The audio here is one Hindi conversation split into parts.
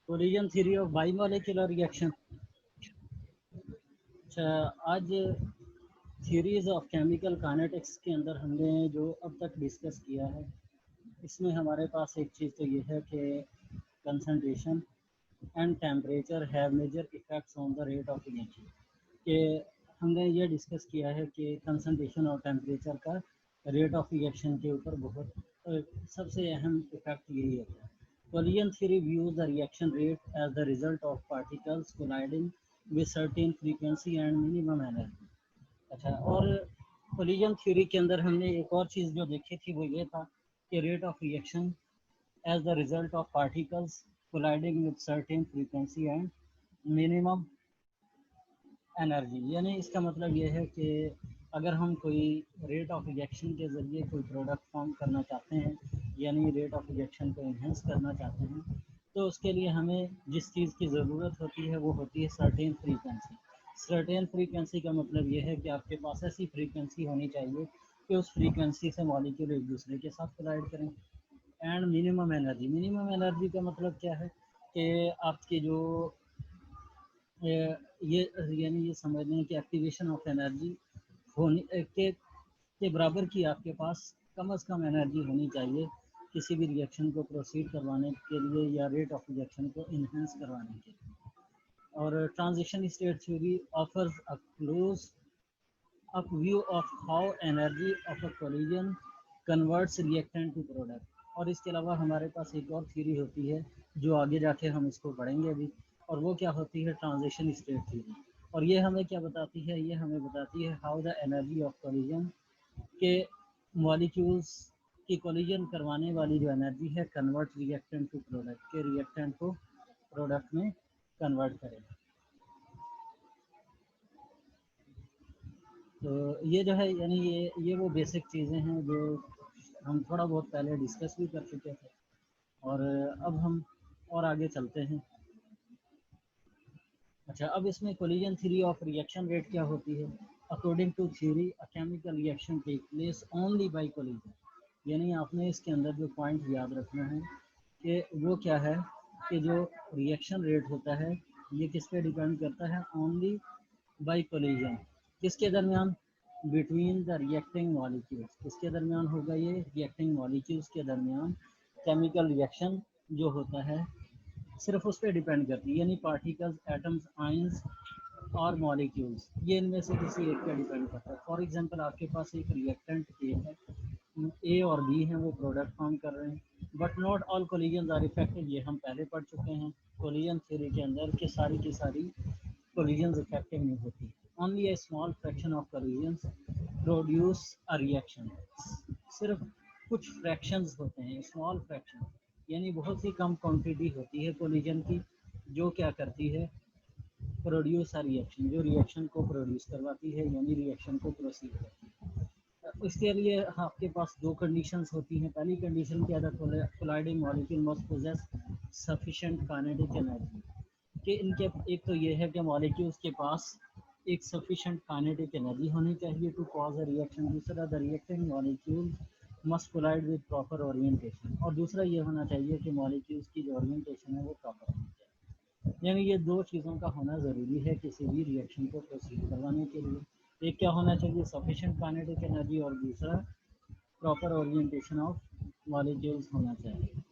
Collision theory of biomolecular reaction. अच्छा, आज थ्योरीज ऑफ केमिकल काइनेटिक्स के अंदर हमने जो अब तक डिस्कस किया है, इसमें हमारे पास एक चीज़ तो ये है कि concentration and temperature have major effects on the rate of reaction. कि हमने ये डिस्कस किया है कि कंसंट्रेशन और टेम्परेचर का रेट ऑफ रिएक्शन के ऊपर बहुत सबसे अहम इफेक्ट यही होता है। Collision theory views the reaction rate as the result of particles colliding with certain frequency and minimum energy. अच्छा, और कोलिजन थ्योरी के अंदर हमने एक और चीज़ जो देखी थी वो ये था कि rate of reaction as the result of particles colliding with certain frequency and minimum energy. यानी इसका मतलब ये है कि अगर हम कोई रेट ऑफ रिएक्शन के ज़रिए कोई प्रोडक्ट फॉर्म करना चाहते हैं, यानी रेट ऑफ रिएक्शन को इन्हेंस करना चाहते हैं, तो उसके लिए हमें जिस चीज़ की ज़रूरत होती है वो होती है सर्टेन फ्रीक्वेंसी। सर्टेन फ्रीक्वेंसी का मतलब ये है कि आपके पास ऐसी फ्रीक्वेंसी होनी चाहिए कि उस फ्रीक्वेंसी से मॉलिक्यूल एक दूसरे के साथ कोलाइड करें। And minimum energy, minimum energy का मतलब क्या है कि आपकी जो ये यानी ये समझ लें कि एक्टिवेशन ऑफ एनर्जी होने के बराबर की आपके पास कम से कम एनर्जी होनी चाहिए किसी भी रिएक्शन को प्रोसीड करवाने के लिए या रेट ऑफ रिएक्शन को इन्हेंस करवाने के लिए। और transition state theory offers a close up view of how energy of a collision converts reactant to product. और इसके अलावा हमारे पास एक और थ्योरी होती है जो आगे जाके हम इसको पढ़ेंगे अभी, और वो क्या होती है ट्रांजिशन स्टेट थ्योरी। और ये हमें क्या बताती है, ये हमें बताती है how the energy of collision के मॉलिक्यूल्स की कोलिजन करवाने वाली जो एनर्जी है कन्वर्ट रिएक्टेंट टू प्रोडक्ट, के रिएक्टेंट को प्रोडक्ट में कन्वर्ट करें। तो ये जो है यानी ये वो बेसिक चीज़ें हैं जो हम थोड़ा बहुत पहले डिस्कस भी कर चुके थे, और अब हम और आगे चलते हैं। अच्छा, अब इसमें collision theory of reaction rate क्या होती है। According to theory a chemical reaction take place only by collision. यानी आपने इसके अंदर जो पॉइंट याद रखना है कि वो क्या है कि जो रिएक्शन रेट होता है ये किस पे डिपेंड करता है, ओनली बाय कोलिजन। किसके दरमियान, बिटवीन द रिएक्टिंग मॉलिक्यूल्स। किसके दरमियान होगा ये, रिएक्टिंग मॉलिक्यूल्स के दरमियान केमिकल रिएक्शन जो होता है सिर्फ उस पर डिपेंड करती है, यानी पार्टिकल्स, एटम्स, आइंस और मॉलिक्यूल्स, ये इनमें से किसी एक पे डिपेंड करता है। फॉर एग्जांपल आपके पास एक रिएक्टेंट ए है, ए और बी हैं, वो प्रोडक्ट फॉर्म कर रहे हैं, but not all collision are effective. ये हम पहले पढ़ चुके हैं कोलिजन थ्योरी के अंदर कि सारी की सारी collisions effective नहीं होती। Only a small fraction of collisions produce a reaction। सिर्फ कुछ फ्रैक्शंस होते हैं, स्मॉल फ्रैक्शन, यानी बहुत ही कम क्वांटिटी होती है कोलिजन की जो क्या करती है, प्रोड्यूस अ रिएक्शन, जो रिएक्शन को प्रोड्यूस करवाती है, यानी रिएक्शन को प्रोसीड करती है। इसके लिए आपके पास दो कंडीशंस होती हैं। पहली कंडीशन क्या है, colliding molecule must possess sufficient kinetic energy. कि इनके एक तो ये है कि मॉलिक्यूल्स के पास एक सफिशिएंट काइनेटिक एनर्जी होनी चाहिए टू कॉज अ रिएक्शन। दूसरा, the reacting molecule must collide with proper orientation. और दूसरा ये होना चाहिए कि मॉलिक्यूल्स की जो ओरिएंटेशन है वो प्रॉपर होनी चाहिए। यानी ये दो चीज़ों का होना ज़रूरी है किसी भी रिएक्शन को प्रोसीड करवाने के लिए। एक क्या होना चाहिए, सफिशिएंट काइनेटिक एनर्जी, और दूसरा प्रॉपर ओरिएंटेशन ऑफ मॉलिक्यूल्स होना चाहिए।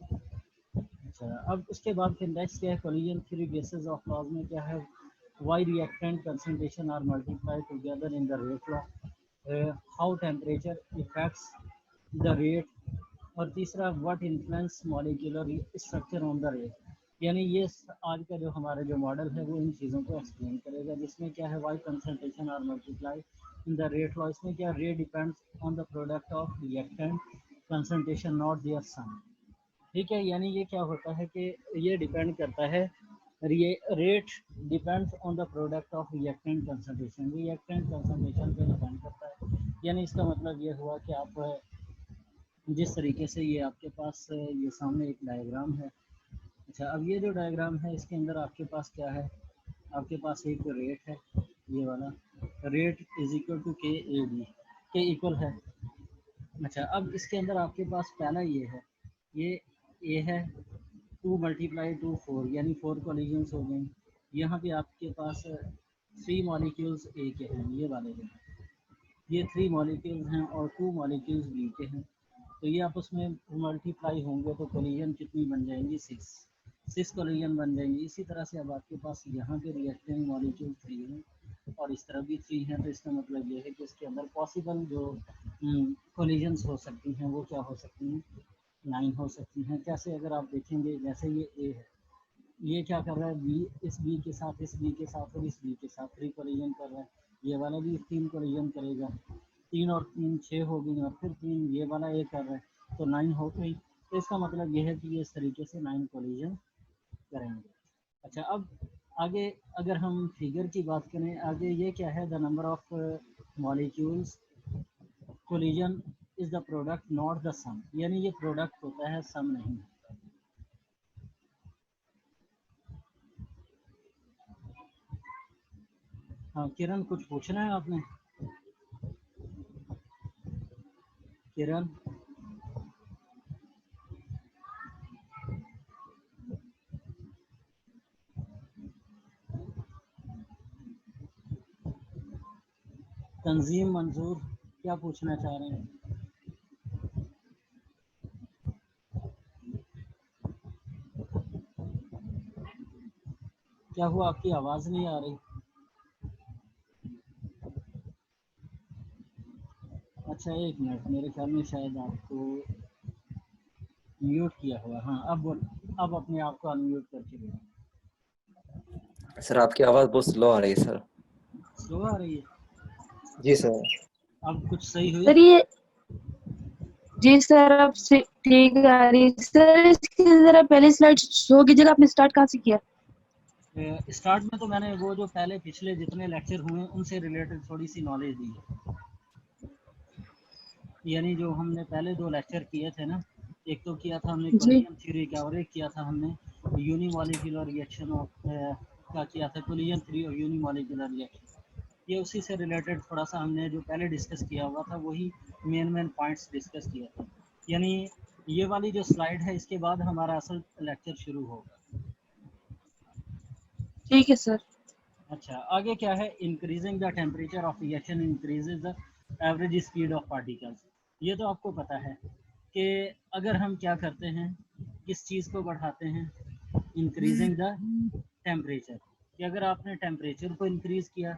अच्छा, अब उसके बाद फिर नेक्स्ट क्या है, collision theory basis of laws में क्या है, why reactant concentration are multiply together in the rate law, how temperature affects the rate, और तीसरा what influence molecular structure on the rate. यानी ये आज का जो हमारा जो मॉडल है वो इन चीज़ों को एक्सप्लेन करेगा, जिसमें क्या है why concentration are multiply in the rate law. इसमें क्या, rate depends on the product of reactant concentration not their sum. ठीक है, यानी ये क्या होता है कि ये डिपेंड करता है, rate depends on the product of reactant concentration, reactant concentration पे डिपेंड करता है। यानी इसका मतलब ये हुआ कि आप जिस तरीके से ये आपके पास ये सामने एक डायग्राम है। अच्छा, अब ये जो डायग्राम है इसके अंदर आपके पास क्या है, आपके पास एक रेट है, ये वाला रेट इज इक्वल टू के ए बी, के इक्वल है। अच्छा, अब इसके अंदर आपके पास पहला ये है, ये ए है, 2 × 2 4 यानी 4 कोलिजन्स हो गए। यहाँ पे आपके पास 3 मॉलिक्यूल्स ए के हैं, ये वाले हैं, ये 3 मॉलिक्यूल्स हैं और 2 मॉलिक्यूल्स बी के हैं। तो ये आपस में मल्टीप्लाई होंगे तो कोलिजन कितनी बन जाएंगी, 6 कोलिजन बन जाएंगी। इसी तरह से अब आपके पास यहाँ पे रिएक्टिंग मॉलिक्यूल 3 है और इस तरफ भी 3 है, तो इसका मतलब ये है कि इसके अंदर पॉसिबल जो कोलिजन्स हो सकती हैं वो क्या हो सकती हैं, 9 हो सकती हैं। कैसे, अगर आप देखेंगे जैसे ये ए है, ये क्या कर रहा है, बी इस बी के साथ, इस बी के साथ और इस बी के साथ 3 कोलिजन कर रहा है। ये वाला भी 3 कोलिजन करेगा, 3 और 3 6 हो गई और फिर 3 ये वाला ए कर रहा है तो 9 हो गई। तो इसका मतलब ये है कि ये इस तरीके से 9 कोलिजन करेंगे। अच्छा, अब आगे अगर हम फिगर की बात करें, आगे ये क्या है, the number of molecules collision is the product not the sum, यानी ये प्रोडक्ट होता है, सम नहीं। हाँ किरण, कुछ पूछना है आपने? किरण, तंजीम, मंजूर, क्या पूछना चाह रहे हैं? क्या हुआ, आपकी आवाज़ नहीं आ रही? अच्छा एक मिनट, मेरे ख्याल में शायद आपको म्यूट किया हुआ। हाँ अब बोल, अब अपने आप को अनम्यूट करके बोलो। सर आपकी आवाज़ बहुत स्लो आ रही है सर। स्लो आ रही है? जी सर। अब कुछ सही हुई? सर ये जी सर अब से ठीक आ रही है सर। इसकी जरा पहले स्लाइड शो कीजिएगा, आपने स्टार्ट कहाँ से किया? स्टार्ट में तो मैंने वो जो पहले पिछले जितने लेक्चर हुए उनसे रिलेटेड थोड़ी सी नॉलेज दी है, यानी जो हमने पहले 2 लेक्चर किए थे ना, एक तो किया था हमने जी कोलिजन थ्योरी का और एक किया था हमने यूनिमॉलिक्यूलर रिएक्शन ऑफ का किया था, कोलिजन थ्योरी और यूनिमॉलिक्यूलर रिएक्शन। ये उसी से रिलेटेड थोड़ा सा हमने जो पहले डिस्कस किया हुआ था वही मेन पॉइंट्स डिस्कस किया था। यानी ये वाली जो स्लाइड है इसके बाद हमारा असल लेक्चर शुरू होगा। ठीक है सर। अच्छा, आगे क्या है, increasing the temperature of reaction increases the average speed of particles. ये तो आपको पता है कि अगर हम क्या करते हैं, किस चीज़ को बढ़ाते हैं, इंक्रीजिंग द टेम्परेचर, कि अगर आपने टेम्परेचर को इंक्रीज किया,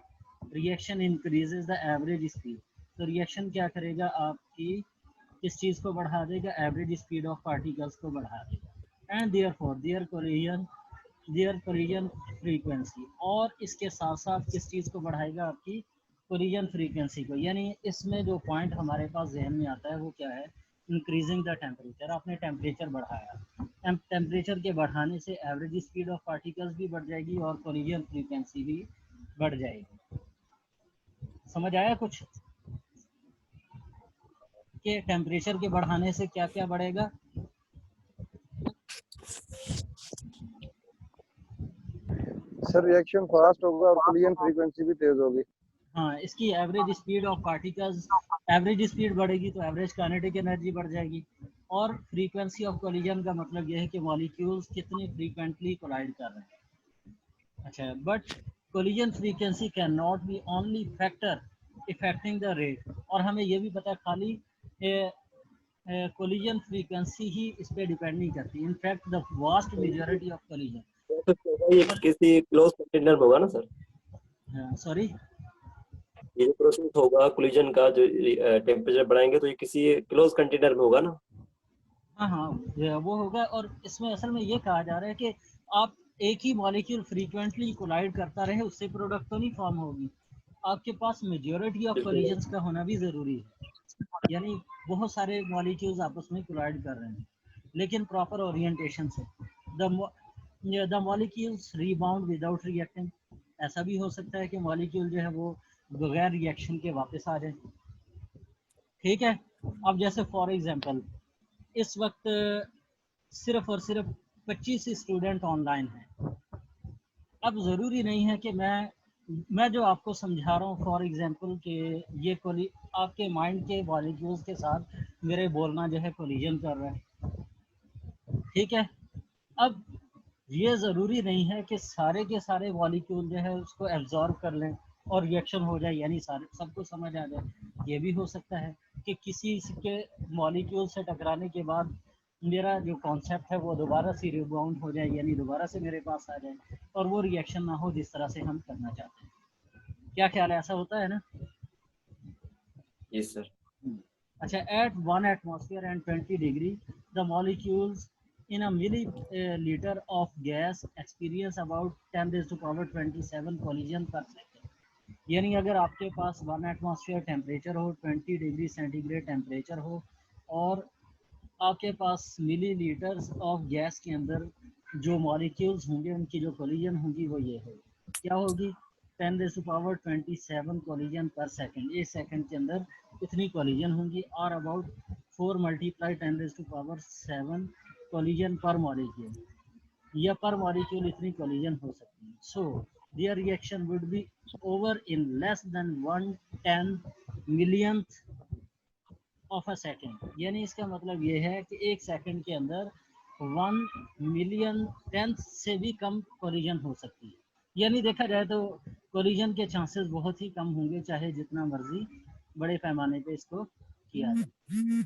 reaction increases the average speed, तो रिएक्शन क्या करेगा, आपकी किस चीज़ को बढ़ा देगा, एवरेज स्पीड ऑफ पार्टिकल्स को बढ़ा देगा। And therefore their collision frequency, और इसके साथ साथ किस चीज़ को बढ़ाएगा, आपकी कोलिजन फ्रीक्वेंसी को। यानी इसमें जो पॉइंट हमारे पास जहन में आता है वो क्या है, इंक्रीजिंग द टेम्परेचर। आपने टेम्परेचर बढ़ाया, टेम्परेचर के बढ़ाने से एवरेज स्पीड ऑफ पार्टिकल्स भी बढ़ जाएगी और कोलिजन फ्रीक्वेंसी भी बढ़ जाएगी। समझ आया कुछ कि टेम्परेचर के बढ़ाने से क्या क्या बढ़ेगा? सर रिएक्शन फास्ट होगा और कोलिजन फ्रीक्वेंसी भी तेज होगी। हाँ, इसकी average speed of particles, average speed बढ़ेगी तो एवरेज काइनेटिक एनर्जी बढ़ जाएगी। और फ्रीक्वेंसी ऑफ कोलिजन का मतलब यह है कि मॉलिक्यूल्स कितनी फ्रीक्वेंटली कोलाइड कर रहे हैं। अच्छा, but collision frequency can not be only factor affecting the rate, और हमें यह भी पता है खाली कोलिजन फ्रीक्वेंसी ही इस पर डिपेंड नहीं करती। In fact the vast majority of collision, ये किसी क्लोज कंटेनर में होगा ना सर? सॉरी, ये जो प्रोसेस होगा कोलिजन का, जो टेम्परेचर बढ़ाएंगे तो ये किसी क्लोज कंटेनर में होगा ना? हाँ हाँ वो होगा। और इसमें असल में ये कहा जा रहा है कि आप एक ही मॉलिक्यूल फ्रीक्वेंटली कोलाइड करता रहे, उससे प्रोडक्ट तो नहीं फॉर्म होगी। आपके पास मेजॉरिटी ऑफ कोलिजन्स का होना भी ज़रूरी है, यानी बहुत सारे मॉलिक्यूल्स आपस में कोलाइड कर रहे हैं लेकिन प्रॉपर ओरिएंटेशन से। The molecules rebound without reacting, ऐसा भी हो सकता है कि मॉलिक्यूल जो है वो बगैर रिएक्शन के वापस आ जाए। ठीक है, अब जैसे फॉर एग्जांपल इस वक्त सिर्फ और सिर्फ 25 स्टूडेंट ऑनलाइन हैं। अब ज़रूरी नहीं है कि मैं जो आपको समझा रहा हूँ फॉर एग्जांपल कि ये आपके माइंड के मॉलिक्यूल्स के साथ मेरे बोलना जो है कोलिजन कर रहा है। ठीक है, अब ये ज़रूरी नहीं है कि सारे के सारे मॉलिक्यूल जो है उसको एब्जॉर्ब कर लें और रिएक्शन हो जाए, यानी सारे सबको समझ आ जाए। ये भी हो सकता है कि किसी के मॉलिक्यूल से टकराने के बाद मेरा जो कॉन्सेप्ट है वो दोबारा से रिबाउंड हो जाए, यानी दोबारा से मेरे पास आ जाए और वो रिएक्शन ना हो जिस तरह से हम करना चाहते हैं। क्या ख्याल है, ऐसा होता है ना? Yes sir. अच्छा, at 1 atmosphere and 20 degree, the molecules in a milliliter of gas experience about 10 raised to power 27 collision per second. यानी अगर आपके पास 1 एटमॉस्फेयर टेम्परेचर हो, 20 डिग्री सेंटीग्रेड टेम्परेचर हो और आपके पास मिलीलीटर्स ऑफ गैस के अंदर जो मॉलिक्यूल्स होंगे उनकी जो कोलिजन होगी वो ये है, क्या होगी? 10 raise to power 27 collision per second. एक सेकंड के अंदर इतनी कोलिजन होंगी और about 4 multiply 10 raise to power 7 collision per molecule, या पर मॉलिक्यूल इतनी कोलिजन हो सकती है। So their reaction would be over in less than 1/10 millionth of a second. यानी इसका मतलब ये है कि एक सेकंड के अंदर 1 मिलियन टेंथ से भी कम कोलिजन हो सकती है। यानी देखा जाए तो कोलिजन के चांसेस बहुत ही कम होंगे, चाहे जितना मर्जी बड़े पैमाने पे इसको किया जाए।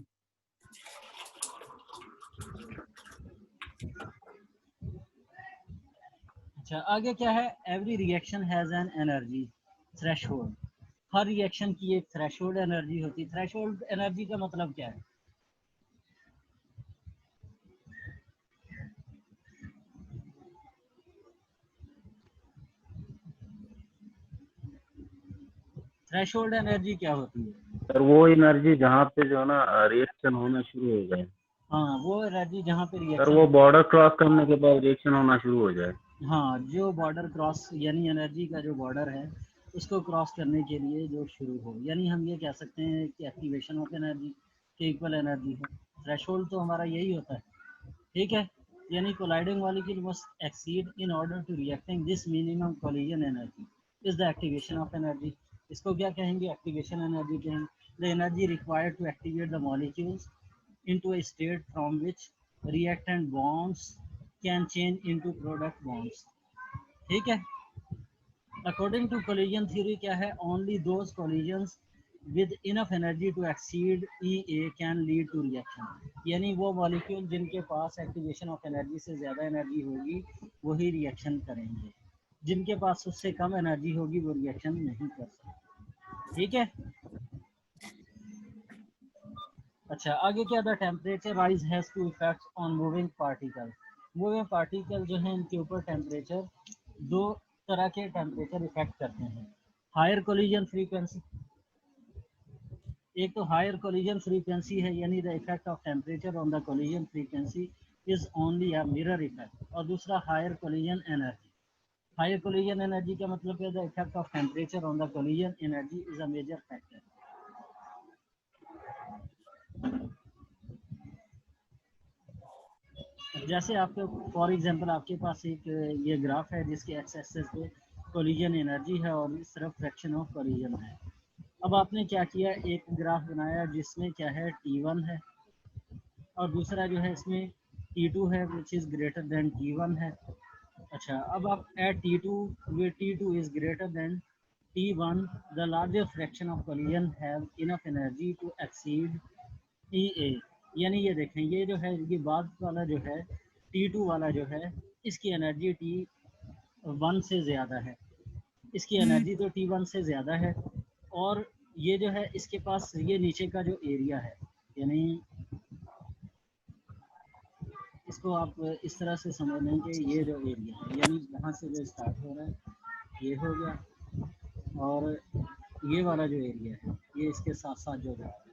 अच्छा, आगे क्या है? Every reaction has an energy threshold. Her reaction की एक थ्रेशोल्ड एनर्जी होती है। थ्रेशोल्ड एनर्जी का मतलब क्या है? थ्रेशोल्ड एनर्जी क्या होती है? सर वो एनर्जी जहाँ पे जो है ना रिएक्शन होना शुरू हो जाए। हाँ, वो एनर्जी जहाँ पे सर रिएक्शन, वो बॉर्डर क्रॉस करने के बाद रिएक्शन होना शुरू हो जाए। हाँ, जो बॉर्डर क्रॉस, यानी एनर्जी का जो बॉर्डर है उसको क्रॉस करने के लिए जो शुरू हो, यानी हम ये कह सकते हैं कि एक्टिवेशन ऑफ एनर्जी के इक्वल एनर्जी हो। थ्रेशोल्ड तो हमारा यही होता है, ठीक है? यानी colliding molecule must exceed in order to reacting this minimum collision energy is the activation of energy. इसको क्या कहेंगे? एक्टिवेशन एनर्जी कहेंगे। The energy required to activate the molecules into a state from which reactant bonds can change into product bonds। ठीक है? According to collision theory क्या है? Only those collisions with enough energy to exceed EA can lead to reaction। यानी वो मॉलिक्यूल जिनके पास एक्टिवेशन ऑफ एनर्जी से ज़्यादा एनर्जी होगी वही रिएक्शन करेंगे, जिनके पास उससे कम एनर्जी होगी वो रिएक्शन नहीं कर सकते। ठीक है? अच्छा, आगे क्या? The temperature rise has two effects on moving particle. Moving particle जो है इनके ऊपर टेम्परेचर, दो तरह के टेम्परेचर इफेक्ट करते हैं। हायर कोलिजन फ्रीक्वेंसी, एक तो हायर कोलिजन फ्रीक्वेंसी है, यानी the effect of temperature on the collision frequency is only a minor effect. और दूसरा higher collision energy. Higher collision energy का मतलब है the effect of temperature on the collision energy is a major factor. जैसे आपके फॉर एग्जांपल आपके पास एक ये ग्राफ है जिसके एक्स एक्सिस पे कोलिजन एनर्जी है और इस तरफ फ्रैक्शन ऑफ कोलिजन है। अब आपने क्या किया? एक ग्राफ बनाया जिसमें क्या है? T1 है और दूसरा जो है इसमें T2 है which is greater than T1 है। अच्छा, अब आप eight T2 where T2 is greater than T1 the larger fraction of collision have enough energy to exceed EA। यानी ये देखें, ये जो है ये बाद वाला जो है T2 वाला जो है इसकी एनर्जी T1 से ज़्यादा है, इसकी एनर्जी तो T1 से ज़्यादा है। और ये जो है इसके पास ये नीचे का जो एरिया है, यानी इसको आप इस तरह से समझ लें कि ये जो एरिया है, यानी यहाँ से जो स्टार्ट हो रहा है ये हो गया और ये वाला जो एरिया है ये इसके साथ साथ जो जा रहा है,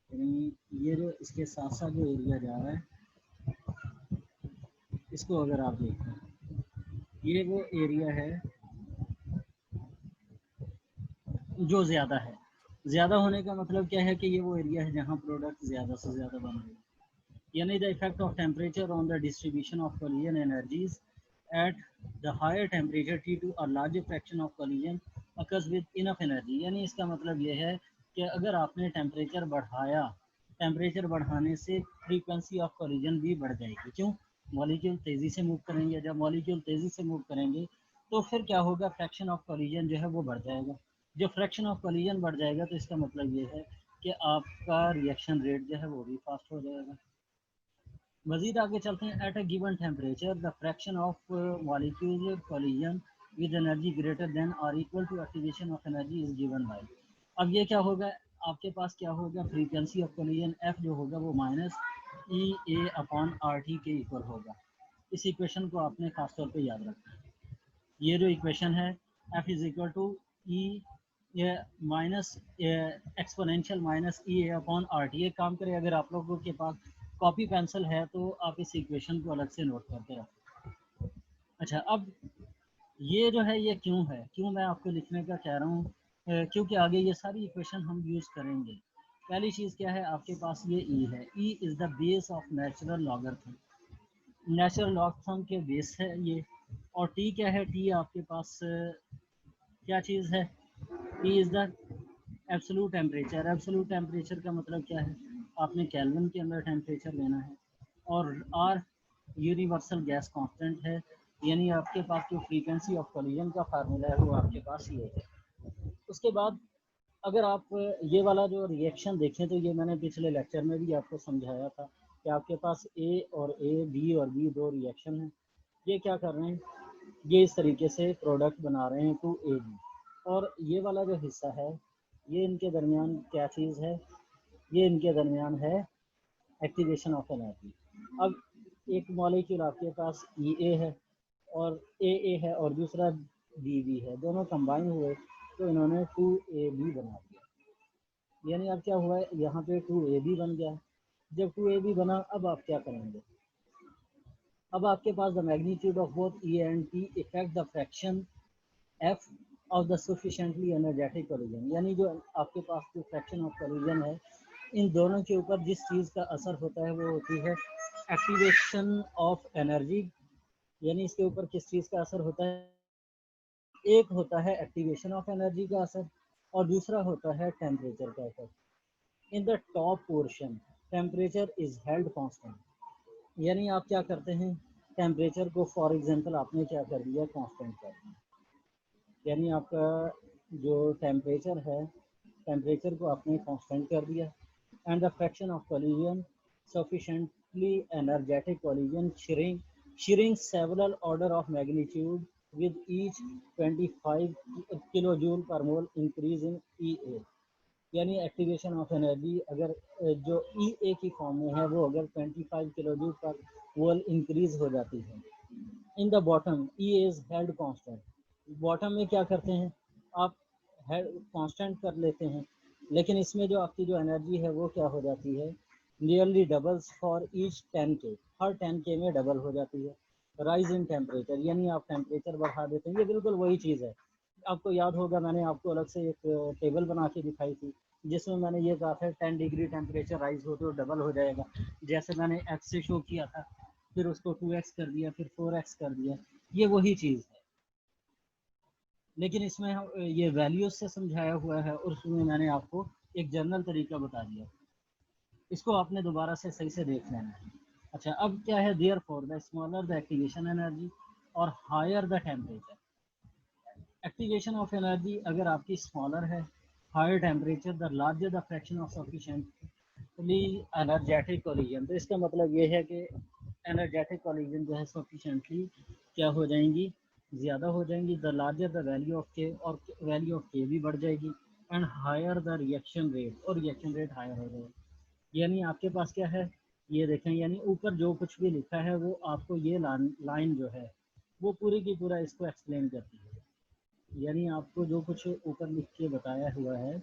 यानी ये जो इसके साथ साथ जो एरिया जा रहा है इसको अगर आप देखें, ये वो एरिया है जो ज़्यादा है। ज़्यादा होने का मतलब क्या है कि ये वो एरिया है जहाँ प्रोडक्ट ज़्यादा से ज़्यादा बन रहे हैं। यानी the effect of temperature on the distribution of collision energies at the higher temperature T2 और larger fraction of collision occurs with enough energy. यानी इसका मतलब ये है कि अगर आपने टेम्परेचर बढ़ाया, टेम्परेचर बढ़ाने से फ्रीक्वेंसी ऑफ कोलिजन भी बढ़ जाएगी। क्यों? मॉलिक्यूल तेज़ी से मूव करेंगे। जब मॉलिक्यूल तेज़ी से मूव करेंगे तो फिर क्या होगा, फ्रैक्शन ऑफ कोलिजन जो है वो बढ़ जाएगा। जब फ्रैक्शन ऑफ कोलिजन बढ़ जाएगा तो इसका मतलब ये है कि आपका रिएक्शन रेट जो है वो भी फास्ट हो जाएगा। मज़ीद आगे चलते हैं। At a given temperature the fraction of molecule collision with energy greater than और equal to activation of energy is given by. अब ये क्या होगा, आपके पास क्या होगा, फ्रीक्वेंसी ऑफ कोलिजन एफ जो होगा वो minus E A upon R T के इक्वल होगा। इस इक्वेशन को आपने खास तौर पे याद रखना है। ये जो इक्वेशन है F is equal to e minus exponential minus E A upon R T. एक काम करें, अगर आप लोगों के पास कॉपी पेंसिल है तो आप इस इक्वेशन को अलग से नोट करके रखें। अच्छा, अब ये जो है ये क्यों है, क्यों मैं आपको लिखने का कह रहा हूँ, क्योंकि आगे ये सारी इक्वेशन हम यूज़ करेंगे। पहली चीज़ क्या है, आपके पास ये ई है। E is the base of natural logarithm, natural logarithm के बेस है ये। और टी क्या है, टी आपके पास क्या चीज़ है, T is the absolute temperature. Absolute temperature का मतलब क्या है, आपने केल्विन के अंदर टेम्परेचर लेना है। और आर यूनिवर्सल गैस कांस्टेंट है, यानी आपके पास जो फ्रीक्वेंसी ऑफ कोलिजन का फार्मूला है वो आपके पास ये है। उसके बाद अगर आप ये वाला जो रिएक्शन देखें तो ये मैंने पिछले लेक्चर में भी आपको समझाया था कि आपके पास ए और बी दो रिएक्शन हैं। ये क्या कर रहे हैं, ये इस तरीके से प्रोडक्ट बना रहे हैं 2AB। और ये वाला जो हिस्सा है ये इनके दरमियान क्या चीज़ है, ये इनके दरमियान है एक्टिवेशन ऑफ एनर्जी। अब एक मॉलिक्यूल आपके पास EA है और AA है और दूसरा BB है, दोनों कंबाइन हुए तो इन्होंने 2AB बना दिया। यानी अब क्या हुआ है, यहाँ पे 2AB बन गया। जब 2AB बना, अब आप क्या करेंगे, अब आपके पास the magnitude of both E and T effect the fraction F of the sufficiently energetic collision. यानी जो आपके पास जो फ्रैक्शन ऑफ कोलिजन है, इन दोनों के ऊपर जिस चीज़ का असर होता है वो होती है एक्टिवेशन ऑफ एनर्जी। यानी इसके ऊपर किस चीज़ का असर होता है, एक होता है एक्टिवेशन ऑफ एनर्जी का असर और दूसरा होता है टेम्परेचर का असर। In the top portion temperature is held constant. यानी आप क्या करते हैं, टेम्परेचर को फॉर एग्जांपल आपने क्या कर दिया, कांस्टेंट कर दिया। यानी आपका जो टेम्परेचर है, टेम्परेचर को आपने कांस्टेंट कर दिया। And the fraction of collision sufficiently energetic collision shrinking several order of magnitude with each 25 kilojoule per mole increase in EA। यानी एक्टिवेशन ऑफ एनर्जी अगर जो EA की फॉर्म में है वो अगर 25 किलोजूल पर मोल इंक्रीज हो जाती है। In the bottom E is held constant. Bottom में क्या करते हैं, आप कांस्टेंट कर लेते हैं, लेकिन इसमें जो आपकी जो एनर्जी है वो क्या हो जाती है, nearly doubles for each 10K, her 10K में डबल हो जाती है। राइज इन टेम्परेचर, यानी आप टेम्परेचर बढ़ा देते हैं। ये बिल्कुल वही चीज़ है, आपको याद होगा मैंने आपको अलग से एक टेबल बना के दिखाई थी जिसमें मैंने ये कहा था 10 डिग्री टेम्परेचर राइज हो तो डबल हो जाएगा। जैसे मैंने x से शो किया था, फिर उसको 2x कर दिया, फिर 4x कर दिया, ये वही चीज़ है। लेकिन इसमें ये वैल्यूज से समझाया हुआ है और उसमें मैंने आपको एक जनरल तरीका बता दिया, इसको आपने दोबारा से सही से देख लेना है। अच्छा, अब क्या है, therefore the smaller the activation energy और higher the temperature. Activation of energy अगर आपकी स्मॉलर है, higher temperature the larger the fraction of sufficiently energetic collision. तो इसका मतलब ये है कि एनर्जेटिक कोलिजन जो है सफिशिएंटली क्या हो जाएंगी, ज़्यादा हो जाएंगी। The larger the value of K, और वैल्यू ऑफ के भी बढ़ जाएगी। And higher the reaction rate, और रिएक्शन रेट हायर हो जाएगा। यानी आपके पास क्या है, ये देखें, यानी ऊपर जो कुछ भी लिखा है वो आपको ये लाइन जो है वो पूरी की पूरा इसको एक्सप्लेन करती है। यानी आपको जो कुछ ऊपर लिख के बताया हुआ है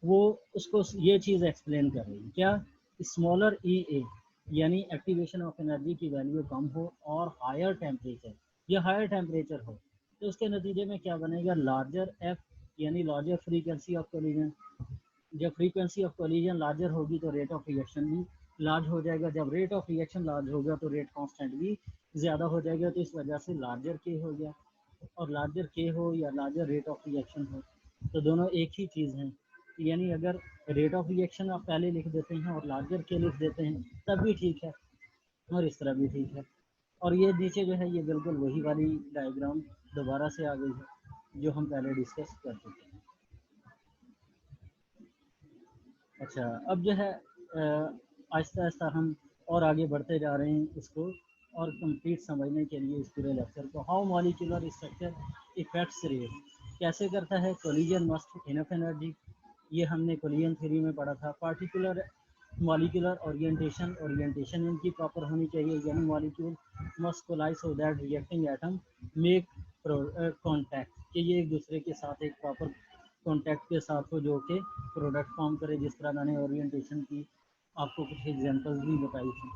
वो उसको ये चीज़ एक्सप्लेन कर रही है। क्या, स्मॉलर EA यानी एक्टिवेशन ऑफ एनर्जी की वैल्यू कम हो और हायर टेम्परेचर, ये हायर टेम्परेचर हो तो उसके नतीजे में क्या बनेगा, लार्जर F यानी लार्जर फ्रीक्वेंसी ऑफ कोलिजन। जब फ्रीक्वेंसी ऑफ कोलिजन लार्जर होगी तो रेट ऑफ रिएक्शन भी लार्ज हो जाएगा। जब रेट ऑफ रिएक्शन लार्ज होगा तो रेट कांस्टेंट भी ज़्यादा हो जाएगा। तो इस वजह से लार्जर के हो गया, और लार्जर के हो या लार्जर रेट ऑफ रिएक्शन हो तो दोनों एक ही चीज़ हैं। यानी अगर रेट ऑफ रिएक्शन आप पहले लिख देते हैं और लार्जर के लिख देते हैं तब भी ठीक है और इस तरह भी ठीक है। और ये नीचे जो है ये बिल्कुल वही वाली डायग्राम दोबारा से आ गई है जो हम पहले डिस्कस कर चुके हैं। अच्छा, अब जो है आहिस्ता आहिस्ता हम और आगे बढ़ते जा रहे हैं इसको और कंप्लीट समझने के लिए इस पूरे लेक्चर को। How molecular structure effects rate, कैसे करता है कोलिजन मस्ट इनफ एनर्जी, ये हमने कोलिजन थ्योरी में पढ़ा था। पार्टिकुलर मॉलिक्यूलर ओरिएंटेशन इनकी प्रॉपर होनी चाहिए, यानी molecule must collide so that reacting atom make contact, कि ये एक दूसरे के साथ एक प्रॉपर कॉन्टैक्ट के साथ हो जो कि प्रोडक्ट फॉर्म करे, जिस तरह मैंने ओरिएंटेशन की आपको कुछ एग्जांपल्स भी बताई थी।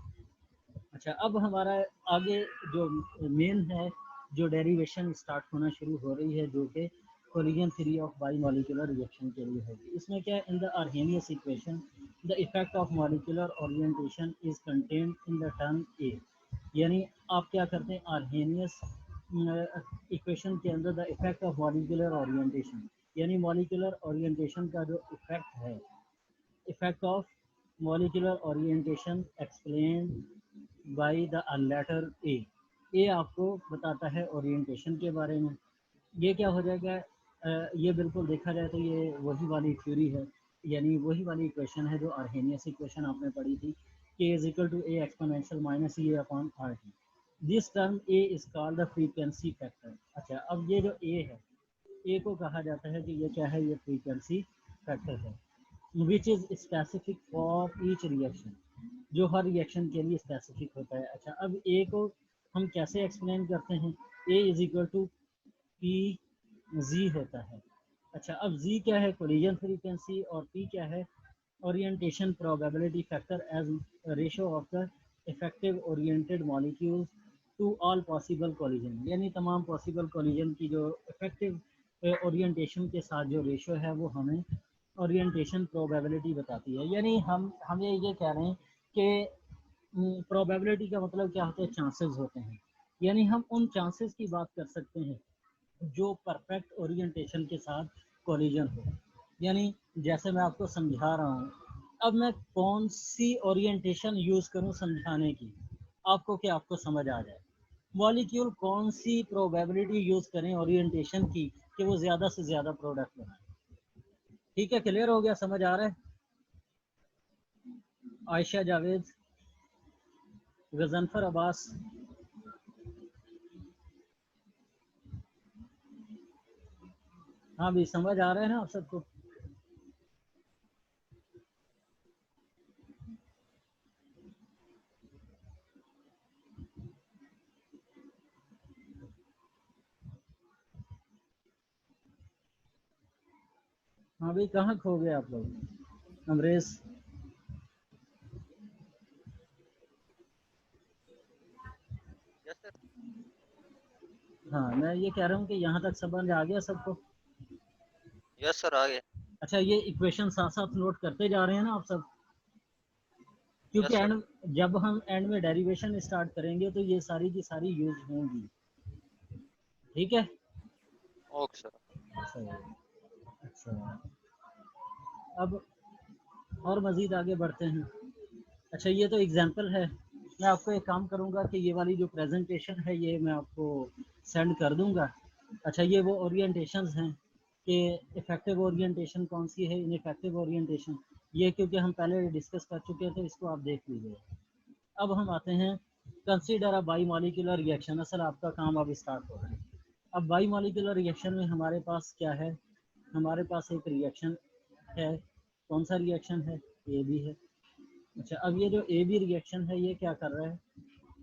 अच्छा, अब हमारा आगे जो मेन है जो डेरिवेशन स्टार्ट होना शुरू हो रही है, जो कि collision theory of bimolecular reaction के लिए होगी। इसमें क्या है, in the Arrhenius equation the effect of molecular orientation is contained in the term A, यानी आप क्या करते हैं आर्हेनियस इक्वेशन के अंदर the effect of molecular orientation, यानी मॉलिक्यूलर ओरिएंटेशन का जो इफेक्ट है, effect of molecular orientation explained by the letter A आपको बताता है ओरिएंटेशन के बारे में। ये क्या हो जाएगा, ये बिल्कुल देखा जाए तो ये वही वाली थ्योरी है, यानी वही वाली इक्वेशन है जो आर्हेनियस इक्वेशन आपने पढ़ी थी, k is equal to a exponential minus e upon RT। This term a is called the frequency factor. अच्छा, अब ये जो a है, a को कहा जाता है कि ये क्या है, ये फ्रीक्वेंसी फैक्टर है, which is specific for each reaction, जो हर रिएक्शन के लिए स्पेसिफिक होता है। अच्छा, अब a को हम कैसे एक्सप्लेन करते हैं, a is equal to P Z होता है। अच्छा, अब जी क्या है, कोलिजन फ्रीक्वेंसी, और पी क्या है, orientation probability factor as ratio of the effective oriented molecules to all possible collision, यानी तमाम पॉसिबल कोलिजन की जो इफेक्टिव ओरिएंटेशन के साथ जो रेशो है वो हमें ओरिएंटेशन प्रोबेबिलिटी बताती है। यानी हम ये कह रहे हैं कि प्रोबेबिलिटी का मतलब क्या होता है, चांसेस होते हैं, यानी हम उन चांसेस की बात कर सकते हैं जो परफेक्ट ओरिएंटेशन के साथ कोलिजन हो। यानी जैसे मैं आपको समझा रहा हूँ, अब मैं कौन सी ओरिएंटेशन यूज़ करूँ समझाने की, आपको क्या आपको समझ आ जाए, मॉलिक्यूल कौन सी प्रोबेबिलिटी यूज़ करें ओरिएंटेशन की कि वो ज़्यादा से ज़्यादा प्रोडक्ट बनाए। ठीक है, क्लियर हो गया, समझ आ रहा है। आयशा जावेद, गजनफर अब्बास, हाँ भी समझ आ रहा है ना आप सबको। हाँ भाई, कहाँ खो गए आप लोग, अमरेश। हाँ, मैं ये कह रहा हूँ कि यहाँ तक समझ आ गया सबको। यस सर, आ गया। अच्छा, ये इक्वेशन साथ साथ नोट करते जा रहे हैं ना आप सब, क्योंकि Yes, sir. जब हम एंड में डेरिवेशन स्टार्ट करेंगे तो ये सारी की सारी यूज होंगी। ठीक है, ओके सर। अच्छा, अब और मज़ीद आगे बढ़ते हैं। अच्छा, ये तो एग्जांपल है, मैं आपको एक काम करूँगा कि ये वाली जो प्रेजेंटेशन है ये मैं आपको सेंड कर दूँगा। अच्छा, ये वो ओरिएंटेशंस हैं कि इफ़ेक्टिव ओरिएंटेशन कौन सी है, इनइफेक्टिव ओरिएंटेशन, ये क्योंकि हम पहले डिस्कस कर चुके थे, इसको आप देख लीजिए। अब हम आते हैं कंसीडर अ बाईमॉलिक्यूलर रिएक्शन, असल आपका काम अब स्टार्ट हो रहा है। अब बाईमॉलिक्यूलर रिएक्शन में हमारे पास क्या है, हमारे पास एक रिएक्शन है, कौन सा रिएक्शन है, ए बी है। अच्छा, अब ये जो ए बी रिएक्शन है ये क्या कर रहा है,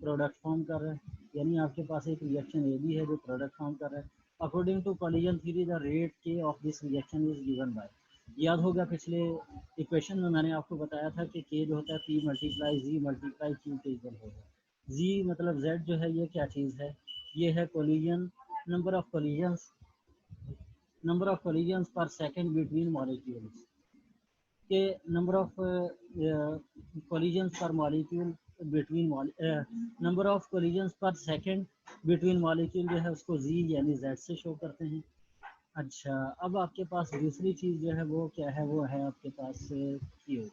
प्रोडक्ट फॉर्म कर रहा है, यानी आपके पास एक रिएक्शन ए बी है जो प्रोडक्ट फॉर्म कर रहा है। According to collision theory the rate k of this reaction is given by, याद होगा पिछले इक्वेशन में मैंने आपको बताया था कि के जो होता है पी मल्टीप्लाई जी मल्टीप्लाई क्यू के इक्वल होगा। जी मतलब जेड जो है ये क्या चीज़ है, ये है कोलिजन, नंबर ऑफ कोलिजन्स पर सेकंड बिटवीन मॉलिक्यूल्स, के नंबर ऑफ कोलिजन्स पर molecule between number of collisions पर सेकंड बिटवीन मॉलिक्यूल जो है उसको जी यानी जेड से शो करते हैं। अच्छा, अब आपके पास दूसरी चीज़ जो है वो क्या है, वो है आपके पास क्यू।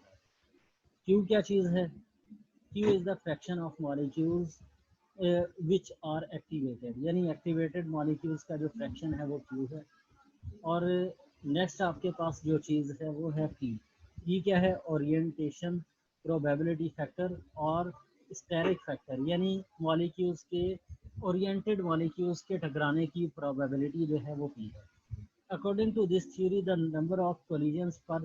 क्यू क्या चीज़ है, Q is the fraction of molecules which are activated, यानी एक्टिवेटेड मॉलिक्यूल्स का जो फ्रैक्शन है वो Q है। और नेक्स्ट आपके पास जो चीज़ है वो है P। P क्या है? ओरिएंटेशन प्रोबेबिलिटी फैक्टर और स्टेरिक फैक्टर, यानी मॉलिक्यूल्स के ओरिएंटेड मॉलिक्यूल्स के टकराने की प्रोबेबिलिटी जो है वो P है। According to this theory, the number of collisions per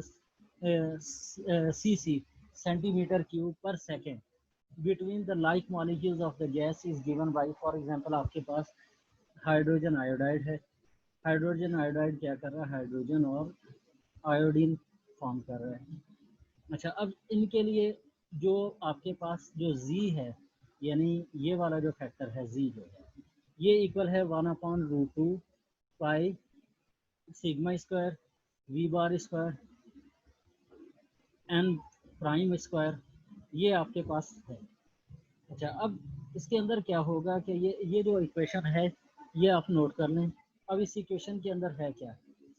cc centimeter cube per second between the like molecules of the gas is given by, for example, आपके पास हाइड्रोजन आयोडाइड है। हाइड्रोजन आयोडाइड क्या कर रहा है? हाइड्रोजन और आयोडीन फॉर्म कर रहे हैं। अच्छा, अब इनके लिए जो आपके पास जो Z है, यानी ये वाला जो फैक्टर है Z जो है, ये इक्वल है 1/√2 pi sigma square V bar square N prime square, ये आपके पास है। अच्छा, अब इसके अंदर क्या होगा कि ये जो इक्वेशन है ये आप नोट कर लें। अब इस इक्वेशन के अंदर है क्या?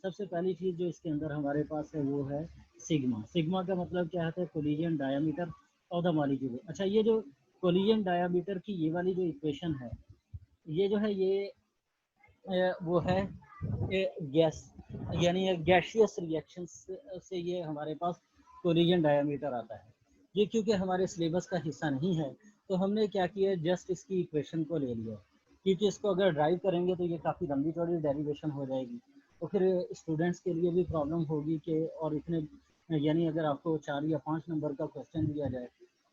सबसे पहली चीज़ जो इसके अंदर हमारे पास है वो है सिग्मा। सिग्मा का मतलब क्या है? Collision diameter of the molecule. अच्छा, ये जो कोलिजन डायामीटर की ये वाली जो इक्वेशन है, ये जो है ये वो है गैस, यानी गैसियस रिएक्शन से ये हमारे पास कोलिजन डायामीटर आता है। ये क्योंकि हमारे सिलेबस का हिस्सा नहीं है तो हमने क्या किया, जस्ट इसकी इक्वेशन को ले लिया, क्योंकि इसको अगर ड्राइव करेंगे तो ये काफ़ी लंबी चौड़ी डेरिवेशन हो जाएगी, तो फिर स्टूडेंट्स के लिए भी प्रॉब्लम होगी कि और इतने, यानी अगर आपको 4 या 5 नंबर का क्वेश्चन दिया जाए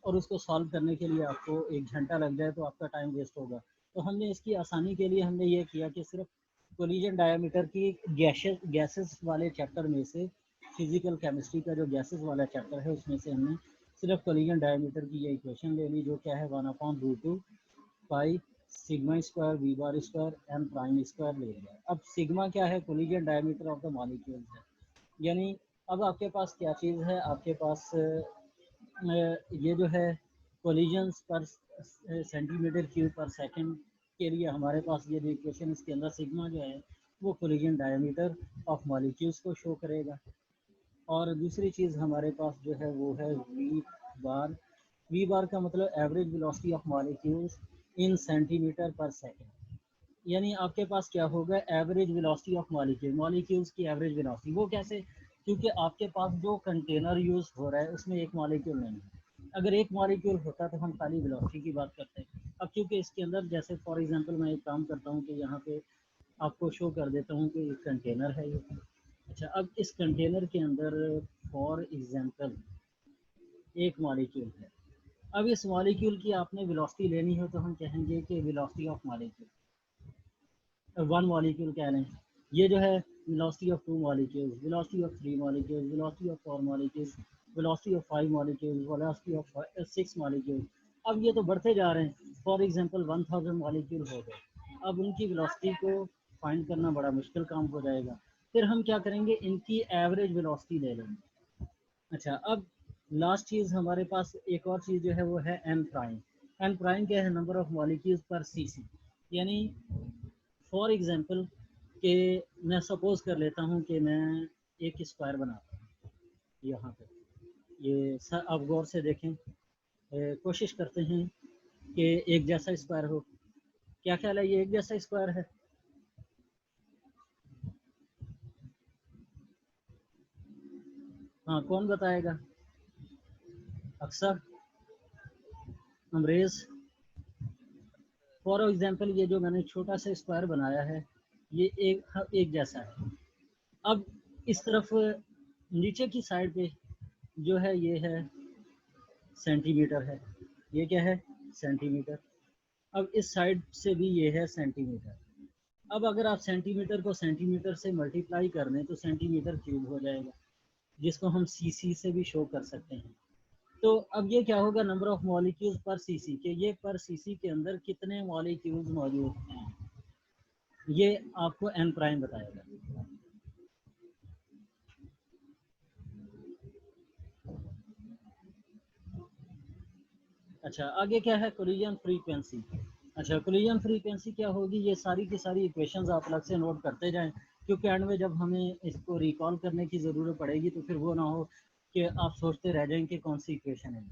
और उसको सॉल्व करने के लिए आपको 1 घंटा लग जाए तो आपका टाइम वेस्ट होगा। तो हमने इसकी आसानी के लिए हमने ये किया कि सिर्फ कोलिजन डायामीटर की गैसेस वाले चैप्टर में से, फिजिकल केमिस्ट्री का जो गैसेस वाला चैप्टर है उसमें से हमने सिर्फ कोलिजन डायामीटर की ये इक्वेशन ले ली, जो क्या है 1/√2 pi sigma square V bar square N prime square ले लिया। अब सिग्मा क्या है? Collision diameter of the molecules है। यानी अब आपके पास क्या चीज़ है? आपके पास ये जो है कोलिजन्स पर सेंटीमीटर क्यूब पर सेकंड के लिए हमारे पास ये जो इक्वेशन, इसके अंदर सिग्मा जो है वो कोलिजन डायमीटर ऑफ मॉलिक्यूल्स को शो करेगा। और दूसरी चीज़ हमारे पास जो है वो है वी बार। वी बार का मतलब average velocity of molecules in centimetre पर सेकंड, यानी आपके पास क्या होगा? एवरेज वेलोसिटी ऑफ मॉलिक्यूल्स की एवरेज वेलोसिटी। वो कैसे? क्योंकि आपके पास जो कंटेनर यूज़ हो रहा है उसमें एक मॉलिक्यूल नहीं है। अगर एक मॉलिक्यूल होता तो हम खाली वेलोसिटी की बात करते हैं। अब क्योंकि इसके अंदर, जैसे फॉर एग्जांपल मैं एक काम करता हूँ कि यहाँ पे आपको शो कर देता हूँ कि एक कंटेनर है ये। अच्छा, अब इस कंटेनर के अंदर फॉर एग्जांपल एक मॉलिक्यूल है। अब इस मॉलिक्यूल की आपने वेलोसिटी लेनी हो तो हम कहेंगे कि velocity of molecule, one molecule कह लें। ये जो है velocity of 2 molecules, velocity of 3 molecules, velocity of 4 molecules, velocity of 5 molecules, velocity of 6 molecules. अब ये तो बढ़ते जा रहे हैं। फॉर एग्जांपल 1000 मॉलिक्यूल हो गए। अब उनकी वेलोसिटी को फाइंड करना बड़ा मुश्किल काम हो जाएगा। फिर हम क्या करेंगे? इनकी एवरेज वेलोसिटी ले लेंगे। अच्छा, अब लास्ट चीज़ हमारे पास एक और चीज़ जो है वो है एन प्राइम। एन प्राइम क्या है? नंबर ऑफ मॉलिक्यूल्स पर सीसी। यानी फॉर एग्जांपल कि मैं सपोज कर लेता हूँ कि मैं एक स्क्वायर बनाता हूँ यहाँ पे। ये सर आप गौर से देखें, कोशिश करते हैं कि एक जैसा स्क्वायर हो। क्या ख्याल है, ये एक जैसा स्क्वायर है? हाँ, कौन बताएगा? अक्सर, अमरेज। फॉर एग्जांपल ये जो मैंने छोटा सा स्क्वायर बनाया है ये एक जैसा है। अब इस तरफ नीचे की साइड पे जो है ये है सेंटीमीटर है। ये क्या है? सेंटीमीटर। अब इस साइड से भी ये है सेंटीमीटर। अब अगर आप सेंटीमीटर को सेंटीमीटर से मल्टीप्लाई कर दें तो सेंटीमीटर क्यूब हो जाएगा, जिसको हम सीसी से भी शो कर सकते हैं। तो अब ये क्या होगा? नंबर ऑफ मॉलिक्यूल्स पर सीसी, के ये पर सीसी के अंदर कितने मॉलिक्यूल्स मौजूद हैं, ये आपको एन प्राइम बताएगा। अच्छा, आगे क्या है? Collision frequency. अच्छा, कोलिजन फ्रीक्वेंसी क्या होगी? ये सारी की सारी इक्वेशंस आप अलग से नोट करते जाएं, क्योंकि एंड में जब हमें इसको रिकॉल करने की ज़रूरत पड़ेगी तो फिर वो ना हो कि आप सोचते रह जाएं कि कौन सी इक्वेशन है।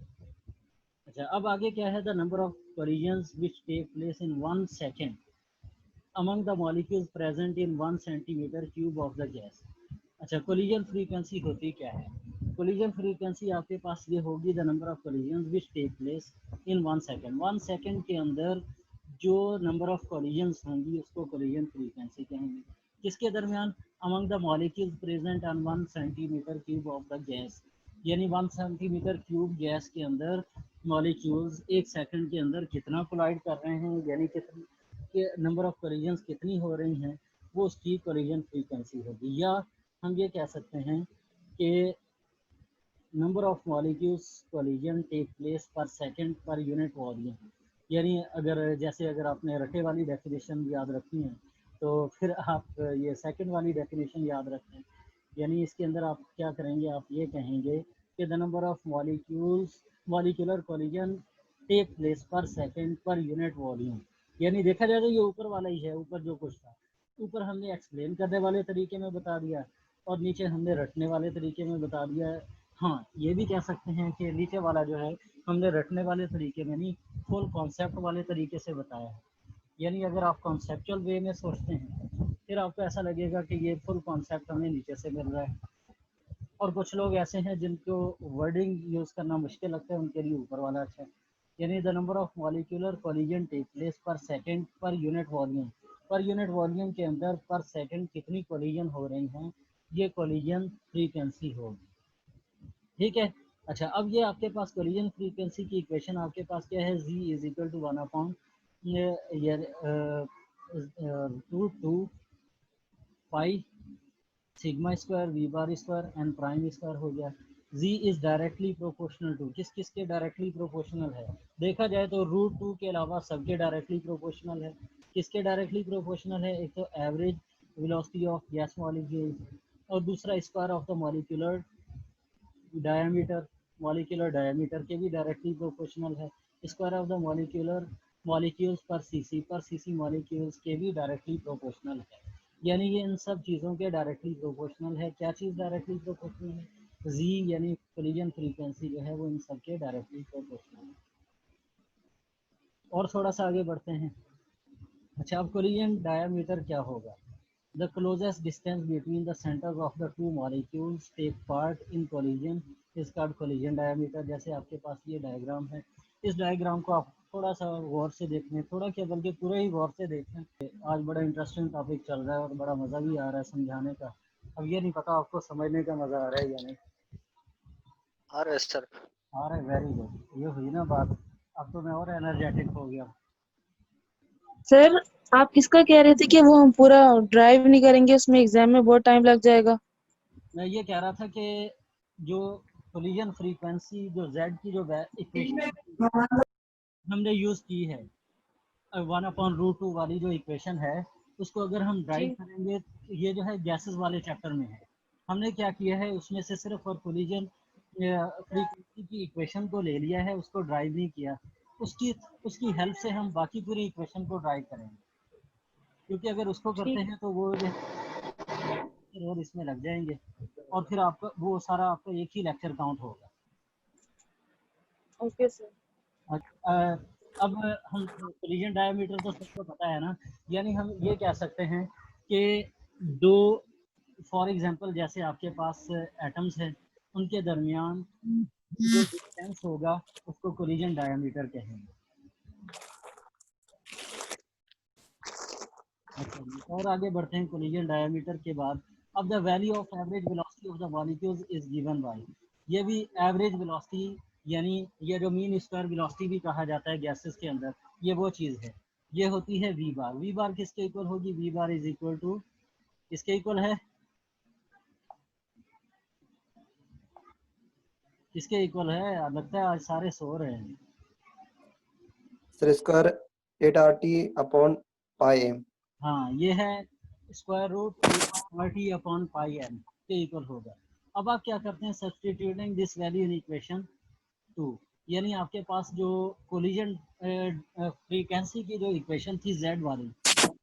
अच्छा, अब आगे क्या है, the number of collisions which take place in 1 second among the molecules present in 1 centimeter cube of the gas। अच्छा, कोलिजन फ्रीक्वेंसी होती क्या है? कोलिजन फ्रीक्वेंसी आपके पास ये होगी the number of collisions which take place in 1 second. 1 second के अंदर जो नंबर ऑफ कोलिजन्स होंगी उसको कोलिजन फ्रीक्वेंसी कहेंगे। किसके दरमियान? Among the molecules present on 1 centimetre cube of the gas, यानी 1 सेंटीमीटर क्यूब गैस के अंदर मॉलिक्यूल्स 1 सेकंड के अंदर कितना कोलाइड कर रहे हैं, यानी कितनी के नंबर ऑफ कोलिजन्स कितनी हो रही हैं, वो उसकी कोलिजन फ्रीक्वेंसी होगी। या हम ये कह सकते हैं कि number of molecules collision take place per second per unit volume, यानी अगर आपने रटे वाली डेफिनेशन याद रखी है तो फिर आप ये सेकंड वाली डेफिनेशन याद रखें। यानी इसके अंदर आप क्या करेंगे, आप ये कहेंगे कि the number of molecular collision take place per second per unit volume. यानी देखा जाए तो ये ऊपर वाला ही है, ऊपर जो कुछ था, ऊपर हमने एक्सप्लेन करने वाले तरीके में बता दिया और नीचे हमने रटने वाले तरीके में बता दिया है। हाँ, ये भी कह सकते हैं कि नीचे वाला जो है हमने रटने वाले तरीके में नहीं, फुल कॉन्सेप्ट वाले तरीके से बताया है। यानी अगर आप कॉन्सेप्चुअल वे में सोचते हैं फिर आपको ऐसा लगेगा कि ये फुल कॉन्सेप्ट हमें नीचे से मिल रहा है, और कुछ लोग ऐसे हैं जिनको वर्डिंग यूज़ करना मुश्किल लगता है, उनके लिए ऊपर वाला अच्छा है। यानी the number of molecular collision take place per second per unit volume, per unit volume के अंदर पर सेकंड कितनी कोलिजन हो रही हैं, ये कोलिजन फ्रीक्वेंसी होगी। ठीक है। अच्छा, अब ये आपके पास कोलिजन फ्रीक्वेंसी की इक्वेशन आपके पास क्या है, z is equal to 1 upon root 2 pi sigma square V bar square N prime square हो गया। z is directly proportional to, किस किस के डायरेक्टली प्रोपोर्शनल है? देखा जाए तो रूट 2 के अलावा सबके डायरेक्टली प्रोपोर्शनल है। किसके डायरेक्टली प्रोपोर्शनल है? एक तो average velocity of gas molecule और दूसरा square of the molecular diameter के भी डायरेक्टली प्रोपोर्शनल है। स्क्वायर ऑफ द मॉलिक्यूल्स पर सीसी मॉलिक्यूल्स के भी डायरेक्टली प्रोपोर्शनल है। यानी ये इन सब चीज़ों के डायरेक्टली प्रोपोर्शनल है। क्या चीज़ डायरेक्टली प्रोपोर्शनल है? जी, यानी कोलिजन फ्रीक्वेंसी जो है वो इन सब के डायरेक्टली प्रोपोर्शनल है। और थोड़ा सा आगे बढ़ते हैं। अच्छा, अब कोलिजन डायमीटर क्या होगा? The closest distance between the centers of the two molecules take part in collision is called collision diameter। जैसे आपके पास ये डायग्राम है, इस डायग्राम को आप थोड़ा सा गौर से देखें, थोड़ा क्या बल्कि पूरे ही गौर से देखें। आज बड़ा इंटरेस्टिंग टॉपिक चल रहा है और बड़ा मज़ा भी आ रहा है समझाने का। अब ये नहीं पता आपको समझने का मज़ा आ रहा है या नहीं। आ रहा है सर। आ रहा है, वेरी गुड। ये हुई ना बात, अब तो मैं और एनर्जेटिक हो गया। सर आप किसका कह रहे थे कि वो हम पूरा ड्राइव नहीं करेंगे, उसमें एग्जाम में बहुत टाइम लग जाएगा? मैं ये कह रहा था कि जो कोलिजन फ्रीक्वेंसी जो z की जो इक्वेशन हमने यूज़ की है 1/√2 वाली जो इक्वेशन है, उसको अगर हम ड्राइव करेंगे, ये जो है गैसेस वाले चैप्टर में है। हमने क्या किया है, उसमें से सिर्फ और कोलिजन फ्रीक्वेंसी की इक्वेशन को ले लिया है, उसको ड्राइव नहीं किया। उसकी हेल्प से हम बाकी पूरी इक्वेशन को ड्राइव करेंगे, क्योंकि अगर उसको करते हैं तो वो जो और इसमें लग जाएंगे और फिर आपका वो सारा आपका एक ही लेक्चर काउंट होगा। Okay sir. अब हम कोलिजन डायमीटर तो सबको पता है ना, यानी हम ये कह सकते हैं कि दो, फॉर एग्जांपल जैसे आपके पास एटम्स हैं, उनके दरमियान जो डिस्टेंस होगा उसको कोलिजन डायमीटर कहेंगे। अच्छा, और आगे बढ़ते हैं कोलिजन डायमीटर के बाद। अब the value of average velocity of the molecules is given bye, ये भी एवरेज वेलोसिटी यानी ये जो मीन स्क्वायर वेलोसिटी भी कहा जाता है गैसेस के अंदर, ये वो चीज़ है, ये होती है वी बार। वी बार किसके इक्वल होगी? V bar is equal to किसके इक्वल है? किसके इक्वल है? लगता है आज सारे सो रहे हैं। Sir square 8RT upon pi M. हाँ, ये है square root 8RT upon pi M के इक्वल होगा। अब आप क्या करते हैं, substituting this value in equation 2, यानी आपके पास जो कोलिजन फ्रीक्वेंसी की जो इक्वेशन थी z वाली,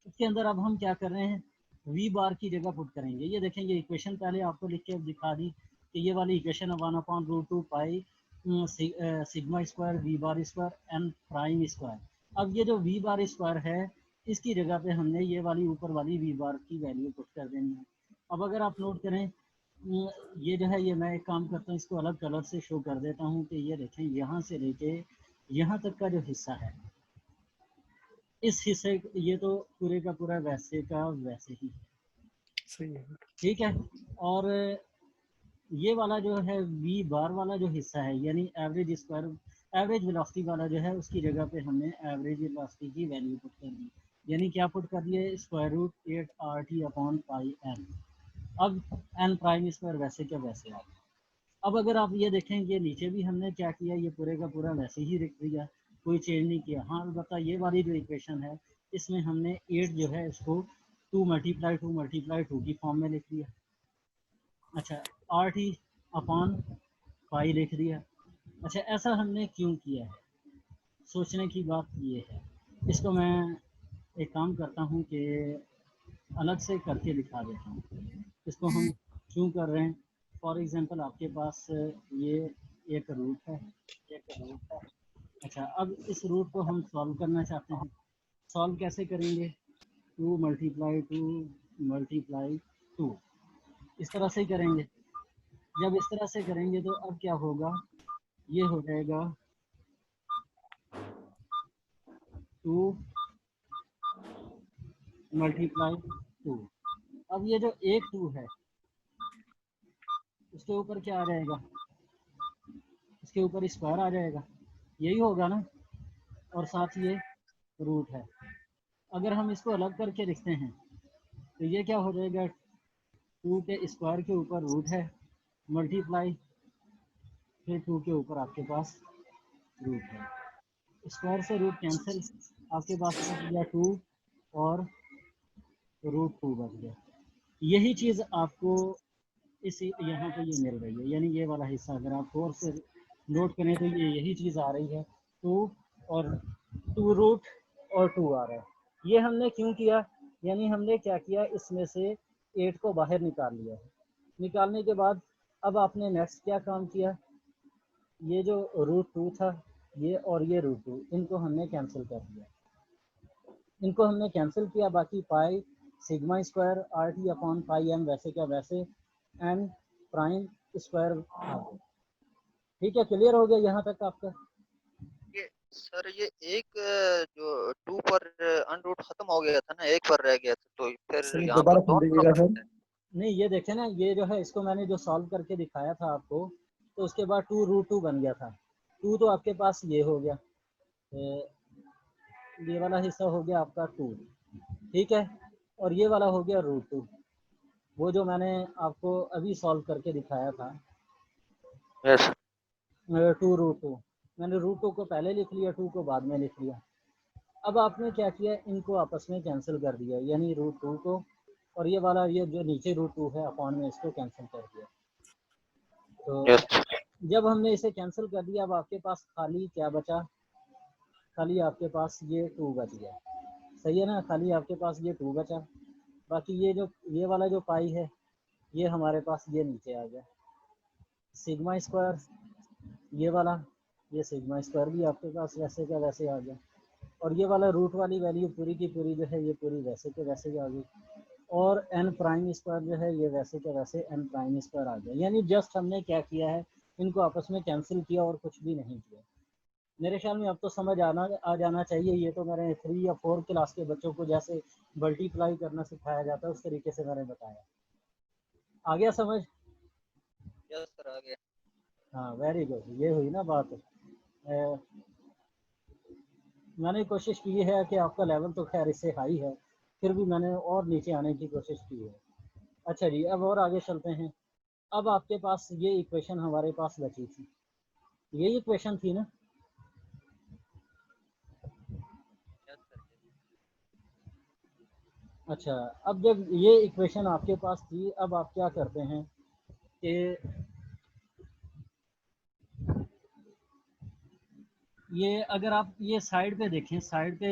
उसके अंदर अब हम क्या कर रहे हैं, v बार की जगह पुट करेंगे। ये देखें, ये इक्वेशन पहले आपको लिख के दिखा दी कि ये वाली equation 1/√2 pi sigma square V bar square N prime square. अब ये जो वी बार स्क्वायर है इसकी जगह पे हमने ये वाली ऊपर वाली वी बार की वैल्यू पुट कर देनी है। अब अगर आप नोट करें ये जो है, ये मैं एक काम करता हूँ, इसको अलग कलर से शो कर देता हूँ कि ये देखें यहाँ से लेके यहाँ तक का जो हिस्सा है, इस हिस्से ये तो पूरे का पूरा वैसे का वैसे ही है, सही है। ठीक है। और ये वाला जो है वी बार वाला जो हिस्सा है यानी एवरेज स्क्वायर एवरेज वेलोसिटी वाला जो है, उसकी जगह पे हमने एवरेज वेलोसिटी की वैल्यू पुट कर दी, यानी क्या पुट कर दिए, square root 8 RT upon pi N. अब एन प्राइम स्क्वायर वैसे क्या वैसे आ गया। अब अगर आप ये देखें कि नीचे भी हमने क्या किया, ये पूरे का पूरा वैसे ही लिख दिया, कोई चेंज नहीं किया। हाँ अलबत्ता ये वाली जो इक्वेशन है इसमें हमने 8 जो है इसको 2 मल्टीप्लाई 2 की फॉर्म में लिख दिया। अच्छा RT अपॉन पाई लिख दिया। अच्छा ऐसा हमने क्यों किया है, सोचने की बात ये है। इसको मैं एक काम करता हूँ कि अलग से करके दिखा देता हूँ इसको हम क्यों कर रहे हैं। फॉर एग्जांपल आपके पास ये एक रूट है। अच्छा अब इस रूट को हम सॉल्व करना चाहते हैं। सॉल्व कैसे करेंगे, 2 मल्टीप्लाई 2 इस तरह से ही करेंगे। जब इस तरह से करेंगे तो अब क्या होगा, ये हो जाएगा 2 मल्टीप्लाई 2। अब ये जो एक 2 है उसके ऊपर क्या आ जाएगा, इसके ऊपर स्क्वायर आ जाएगा, यही होगा ना, और साथ ये रूट है। अगर हम इसको अलग करके लिखते हैं तो ये क्या हो जाएगा, 2 के स्क्वायर के ऊपर रूट है मल्टीप्लाई फिर 2 के ऊपर आपके पास रूट है। स्क्वायर से रूट कैंसिल, आपके पास बच गया 2 और रूट 2 बच गया। यही चीज़ आपको इस यहाँ पे ये मिल रही है, यानी ये वाला हिस्सा अगर आप गौर से नोट करें तो ये यही चीज़ आ रही है, 2 और 2 रूट और 2 आ रहा है। ये हमने क्यों किया, यानी हमने क्या किया, इसमें से 8 को बाहर निकाल लिया है। निकालने के बाद अब आपने नेक्स्ट क्या काम किया, ये जो रूट 2 था ये और ये रूट 2 इनको हमने कैंसिल कर दिया, इनको हमने कैंसिल किया। बाकी pi sigma square RT upon pi M वैसे क्या वैसे एन प्राइम स्क्वायर आ गया। ठीक है, क्लियर हो गया यहाँ तक आपका। ये सर ये एक जो 2 पर अनरूट खत्म हो गया था ना, एक पर रह गया था, तो फिर सर यहाँ पर दोबारा दोनों समझिएगा सर। नहीं ये देखे ना, ये जो है इसको मैंने जो सॉल्व करके दिखाया था आपको, तो उसके बाद 2 रूट 2 बन गया था। 2 तो आपके पास ये हो गया, ये वाला हिस्सा हो गया आपका 2, ठीक है, और ये वाला हो गया रूट 2, वो जो मैंने आपको अभी सॉल्व करके दिखाया था। यस 2 रूट 2 मैंने रूट 2 को पहले लिख लिया, 2 को बाद में लिख लिया। अब आपने क्या किया, इनको आपस में कैंसिल कर दिया, यानी रूट 2 को और ये वाला ये जो नीचे रूट 2 है अपॉन में इसको कैंसिल कर दिया। तो यस जब हमने इसे कैंसिल कर दिया अब आपके पास खाली क्या बचा, खाली आपके पास ये 2 बच गया, सही है ना, खाली आपके पास ये 2 बचा। बाकी ये जो ये वाला जो पाई है ये हमारे पास ये नीचे आ गया, सिग्मा स्क्वायर ये वाला, ये सिग्मा स्क्वायर भी आपके पास वैसे का वैसे आ गया, और ये वाला रूट वाली वैल्यू पूरी की पूरी जो है ये पूरी वैसे के वैसे ही आ गई, और एन प्राइम स्क्वायर जो है ये वैसे के वैसे एन प्राइम स्क्वायर आ गया। यानी जस्ट हमने क्या किया है, इनको आपस में कैंसिल किया और कुछ भी नहीं किया। मेरे ख्याल में अब तो समझ आ जाना चाहिए। ये तो मैंने 3 या 4 क्लास के बच्चों को जैसे मल्टीप्लाई करना सिखाया जाता है उस तरीके से मैंने बताया। आ गया समझ? यस सर आ गया। हाँ वेरी गुड, ये हुई ना बात। मैंने कोशिश की है कि आपका लेवल तो खैर इससे हाई है, फिर भी मैंने और नीचे आने की कोशिश की है। अच्छा जी, अब और आगे चलते हैं। अब आपके पास ये इक्वेशन हमारे पास बची थी, यही इक्वेशन थी ना। यस सर अच्छा अब जब ये इक्वेशन आपके पास थी, अब आप क्या करते हैं कि ये अगर आप ये साइड पे देखें, साइड पे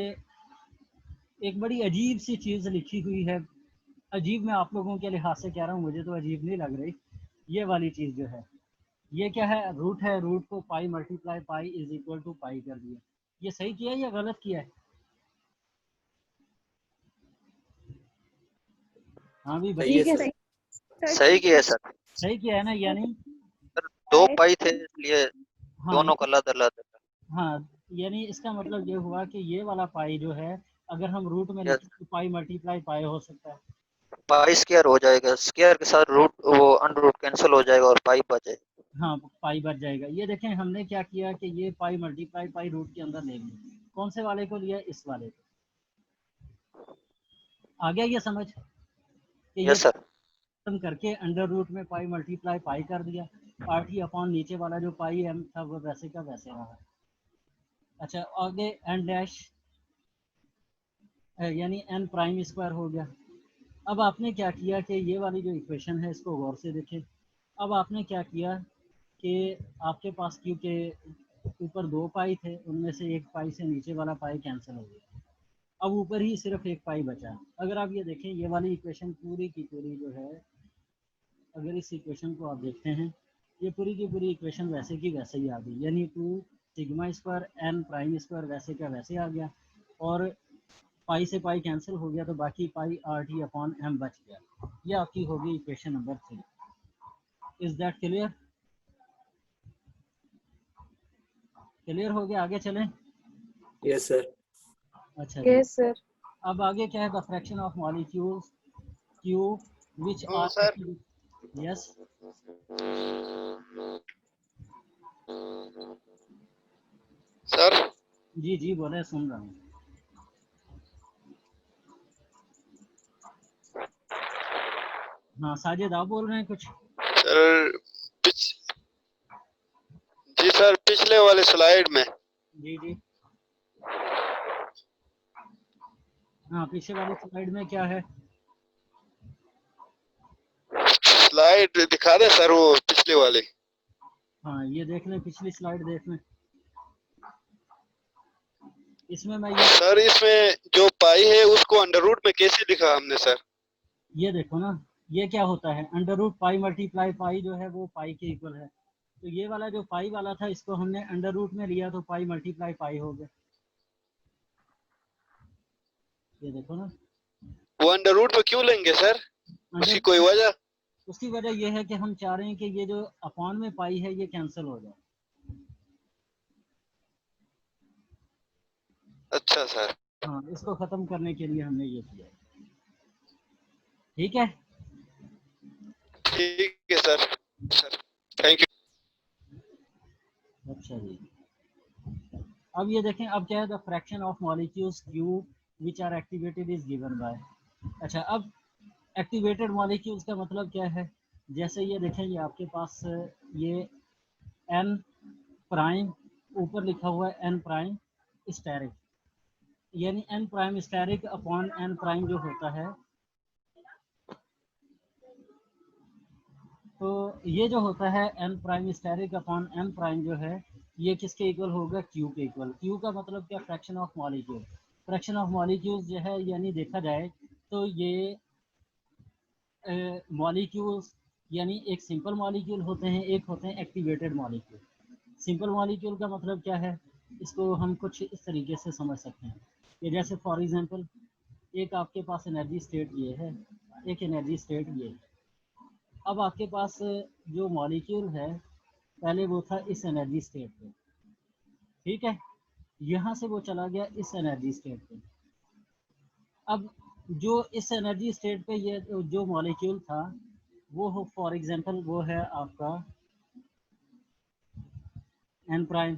एक बड़ी अजीब सी चीज़ लिखी हुई है। अजीब मैं आप लोगों के लिहाज से कह रहा हूँ, मुझे तो अजीब नहीं लग रही। ये वाली चीज़ जो है ये क्या है, रूट है, रूट को pi multiply pi is equal to pi कर दिया। ये सही किया है या गलत किया है? हाँ भी सही है बच्चे, सर। सही किया सर। सही किया है ना, यानी सर 2 पाई थे इसलिए हाँ दोनों का अलग अलग। हाँ, यानी इसका मतलब ये हुआ कि ये वाला पाई जो है अगर हम रूट में यस लिखें तो पाई मल्टीप्लाई पाई हो सकता है। पाई स्क्वायर हो जाएगा, स्क्वायर के साथ रूट वो अंडर रूट कैंसिल हो जाएगा और पाई बचेगा। हाँ पाई बच जाएगा। ये देखें हमने क्या किया कि ये पाई मल्टीप्लाई पाई रूट के अंदर ले लिया। कौन से वाले को लिया? इस वाले को। आ गया ये समझ कि ये यस सर। खत्म करके अंडर रूट में पाई मल्टीप्लाई पाई कर दिया, RT अपॉन नीचे वाला जो पाई m था वो वैसे का वैसे रहा। अच्छा आगे n डैश यानी n प्राइम स्क्वायर हो गया। अब आपने क्या किया कि ये वाली जो इक्वेशन है इसको गौर से देखें। अब आपने क्या किया कि आपके पास क्योंकि ऊपर 2 पाई थे, उनमें से एक पाई से नीचे वाला पाई कैंसिल हो गया, अब ऊपर ही सिर्फ एक पाई बचा। अगर आप ये देखें ये वाली इक्वेशन पूरी की पूरी जो है, अगर इस इक्वेशन को आप देखते हैं ये पूरी की पूरी इक्वेशन वैसे की वैसे ही आ गई, यानी 2 sigma square n prime square वैसे का वैसे आ गया और पाई से पाई कैंसिल हो गया तो बाकी पाई RT अपॉन m बच गया। ये आपकी होगी equation number 3। Is that clear? Clear हो गया? आगे चलें। Yes sir. अच्छा जी, यस सर। अब आगे क्या है? The fraction of molecules Q which are sir yes sir जी जी बोले, सुन रहा हूँ। हाँ साजिद आप बोल रहे हैं कुछ? सर जी सर पिछले वाले स्लाइड में जी जी हाँ पीछे वाली स्लाइड में क्या है? स्लाइड दिखा दे सर वो पिछले वाले। हाँ ये देख लें, पिछली स्लाइड देख लें। इसमें मैं ये सर इसमें जो पाई है उसको अंडर रूट में कैसे लिखा हमने सर? ये देखो ना, ये क्या होता है, under root pi multiply pi जो है वो पाई के इक्वल है। तो ये वाला जो पाई वाला था इसको हमने अंडर रूट में लिया तो पाई मल्टीप्लाई पाई हो गया। ये देखो ना, वो अंडर रूट में क्यों लेंगे सर? उसकी अंडर कोई वजह? उसकी वजह यह है कि हम चाह रहे हैं कि ये जो अपॉन में पाई है ये कैंसिल हो जाए। अच्छा सर। हाँ इसको खत्म करने के लिए हमने ये किया। ठीक है ठीक है सर। Sir thank you. अच्छा जी, अब ये देखें, अब क्या है? The fraction of molecules Q which are activated is given by। अच्छा अब एक्टिवेटेड मॉलिक्यूल्स का मतलब क्या है? जैसे ये देखें, ये आपके पास ये n प्राइम ऊपर लिखा हुआ है n प्राइम स्टेरिक, यानी n prime steric upon n prime जो होता है, तो ये जो होता है n prime steric upon n prime जो है ये किसके इक्वल होगा? Q के इक्वल। Q का मतलब क्या? Fraction of molecule. Fraction of molecules जो है, यानी देखा जाए तो ये मॉलिक्यूल्स यानी एक सिंपल मॉलिक्यूल होते हैं, एक होते हैं एक्टिवेटेड मॉलिक्यूल। सिंपल मॉलिक्यूल का मतलब क्या है? इसको हम कुछ इस तरीके से समझ सकते हैं कि जैसे फॉर एग्जांपल एक आपके पास एनर्जी स्टेट ये है, एक एनर्जी स्टेट ये है। अब आपके पास जो मॉलिक्यूल है पहले वो था इस एनर्जी स्टेट पे, ठीक है, यहाँ से वो चला गया इस एनर्जी स्टेट पे। अब जो इस एनर्जी स्टेट पे ये जो मॉलिक्यूल था वो हो फॉर एग्जांपल वो है आपका n प्राइम,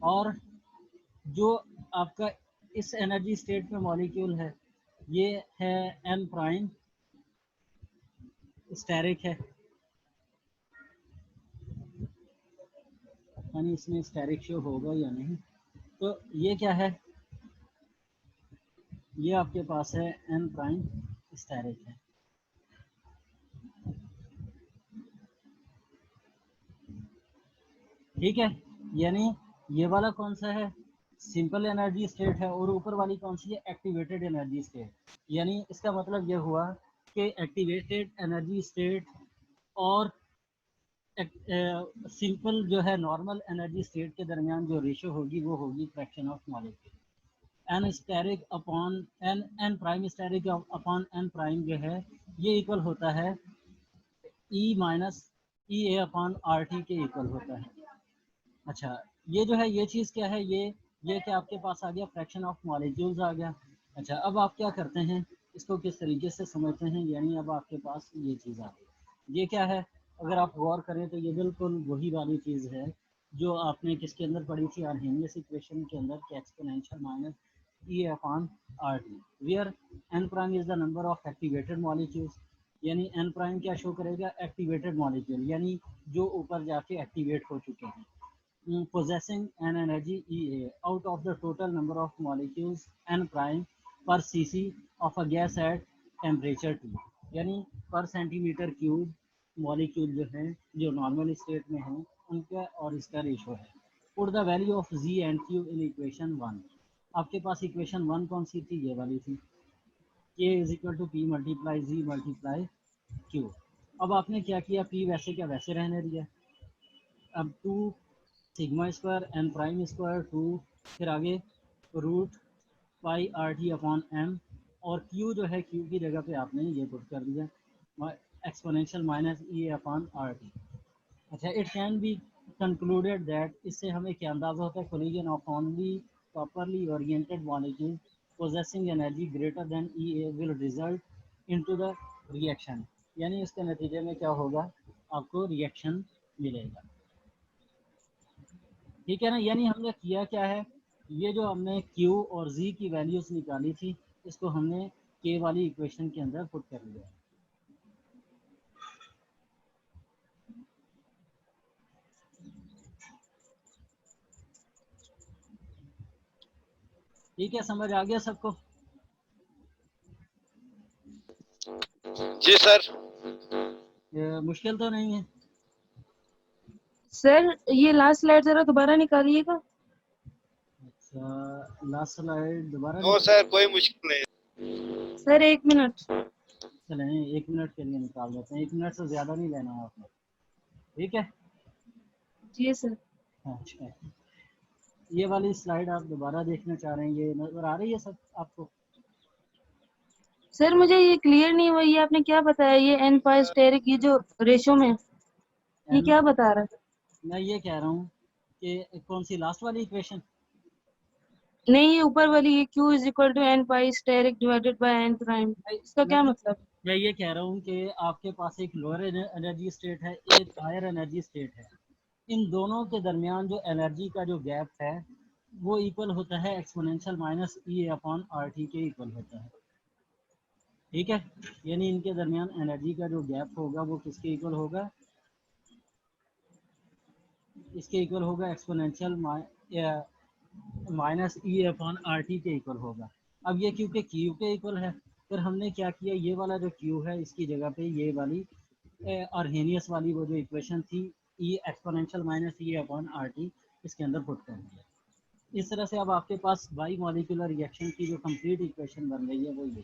और जो आपका इस एनर्जी स्टेट पे मॉलिक्यूल है ये है n प्राइम स्टेरिक है, यानी इसमें स्टेरिक शो होगा या नहीं। तो ये क्या है? ये आपके पास है n प्राइम स्टेरिक है। ठीक है, यानी ये वाला कौन सा है? सिंपल एनर्जी स्टेट है, और ऊपर वाली कौन सी है? Activated energy state. यानी इसका मतलब ये हुआ कि एक्टिवेटेड एनर्जी स्टेट और सिंपल जो है नॉर्मल एनर्जी स्टेट के दरमियान जो रेशो होगी वो होगी fraction of molecule N steric upon N prime steric upon N prime जो है ये इक्वल होता है E minus E A upon R T के इक्वल होता है। अच्छा ये जो है ये चीज़ क्या है, ये कि आपके पास आ गया फ्रैक्शन ऑफ मॉलिक्यूल्स आ गया। अच्छा अब आप क्या करते हैं, इसको किस तरीके से समझते हैं, यानी अब आपके पास ये चीज़ आ गई। ये क्या है, अगर आप गौर करें तो ये बिल्कुल वही वाली चीज़ है जो आपने किसके अंदर पढ़ी थी, आर्हेनियस इक्वेशन के अंदर, कि exponential minus E upon R T, where N prime is the number of activated molecules, यानी एन प्राइम क्या शो करेगा, एक्टिवेटेड मॉलिक्यूल, यानी जो ऊपर जाके एक्टिवेट हो चुके हैं। Possessing an energy EA out of the total number of molecules n prime per cc of a gas at temperature T, यानी पर सेंटीमीटर क्यूब मॉलिक्यूल जो है जो नॉर्मल स्टेट में है उनका और इसका रेशो है। Put the value of Z and Q in equation 1। आपके पास इक्वेशन 1 कौन सी थी, ये वाली थी, K is equal to P multiply Z multiply Q। अब आपने क्या किया, P वैसे क्या वैसे रहने दिया, अब 2 sigma square N prime square 2, फिर आगे root pi R T upon M, और क्यू जो है क्यू की जगह पे आपने ये पुट कर दिया exponential minus E upon R T. अच्छा it can be concluded that, इससे हमें क्या अंदाज़ा होता है, collision of only properly oriented molecule possessing energy greater than E A will result into the reaction, यानी इसके नतीजे में क्या होगा, आपको रिएक्शन मिलेगा। ठीक है ना, यानी हमने किया क्या है, ये जो हमने Q और Z की वैल्यूज निकाली थी इसको हमने K वाली इक्वेशन के अंदर पुट कर लिया। ठीक है, समझ आ गया सबको? जी सर। मुश्किल तो नहीं है? सर ये लास्ट स्लाइड जरा दोबारा निकालिएगा। अच्छा लास्ट स्लाइड दोबारा नो सर, कोई मुश्किल नहीं। Sir 1 minute. चलें 1 मिनट के लिए निकाल देते हैं, 1 मिनट से ज़्यादा नहीं लेना है आपने, ठीक है? जी सर। अच्छा ये वाली स्लाइड आप दोबारा देखना चाह रहे हैं, ये नज़र आ रही है सब आपको? सर मुझे ये क्लियर नहीं हुआ, ये आपने क्या बताया, ये एन पाई स्टेरिक ये जो रेशो में ये क्या बता रहा है? मैं ये कह रहा हूँ कि कौन सी लास्ट वाली इक्वेशन? नहीं ये ऊपर वाली, ये Q is equal to N pi steric divided by N prime, इसका क्या मतलब? मैं ये कह रहा हूँ कि आपके पास एक लोअर एनर्जी स्टेट है, एक हायर एनर्जी स्टेट है, इन दोनों के दरमियान जो एनर्जी का जो गैप है वो इक्वल होता है exponential minus E upon R T के इक्वल होता है। ठीक है, यानी इनके दरमियान एनर्जी का जो गैप होगा वो किसके इक्वल होगा, इसके इक्वल होगा exponential minus E upon R T के इक्वल होगा। अब ये क्योंकि क्यू के इक्वल है, फिर हमने क्या किया, ये वाला जो क्यू है इसकी जगह पे ये वाली आर्हेनियस वाली वो जो इक्वेशन थी E exponential minus E upon R T इसके अंदर पुट कर दिया। इस तरह से अब आपके पास बाई मॉलिक्यूलर रिएक्शन की जो कंप्लीट इक्वेशन बन रही है वो ये,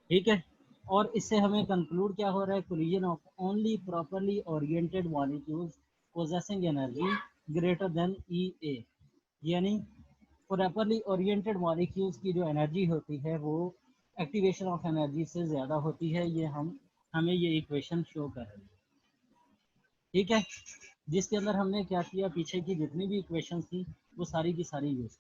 ठीक है? और इससे हमें कंक्लूड क्या हो रहा है, collision of only properly oriented molecules possessing energy greater than E a, यानी प्रॉपरली ओरिएंटेड मॉलिक्यूल्स की जो एनर्जी होती है वो एक्टिवेशन ऑफ एनर्जी से ज़्यादा होती है। ये हमें ये इक्वेशन शो कर रही है, ठीक है? जिसके अंदर हमने क्या किया, पीछे की जितनी भी इक्वेशन थी वो सारी की सारी यूज़